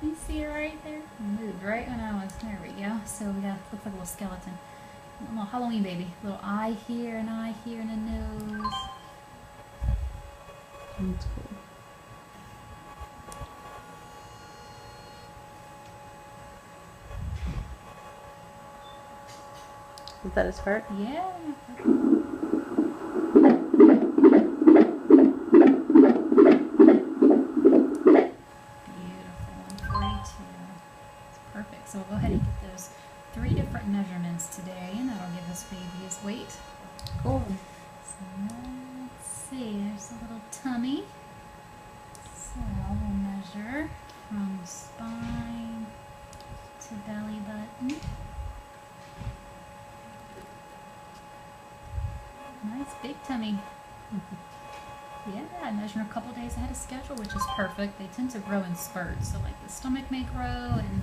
You see it right there? Moved right when I was. There we go. So we got looks like a little skeleton, a little Halloween baby. Little eye here, an eye here, and a nose. That's cool. Is that his heart? Yeah. Beautiful. 142. It's perfect. So we'll go ahead and get those 3 different measurements today, and that'll give us baby's weight. Cool. So let's see. There's a little tummy. So we'll measure from spine to belly button. Nice big tummy. Yeah, I measure a couple days ahead of schedule, which is perfect. They tend to grow in spurts, so like the stomach may grow and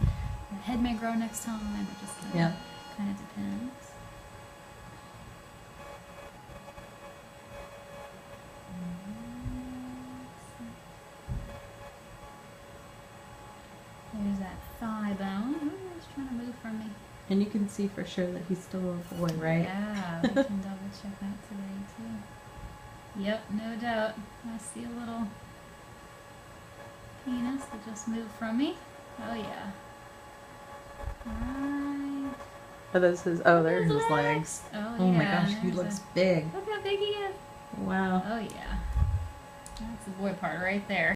the head may grow next time. It just kind of depends. There's that thigh bone. Ooh, it's trying to move from me. And you can see for sure that he's still a boy, right? Yeah, we can double check that today too. Yep, no doubt. I see a little penis that just moved from me. Oh yeah. Right. Are those his? Oh, there's his legs. Oh, Oh yeah. my gosh, he looks big. Look how big he is. Wow. Oh yeah. That's the boy part right there.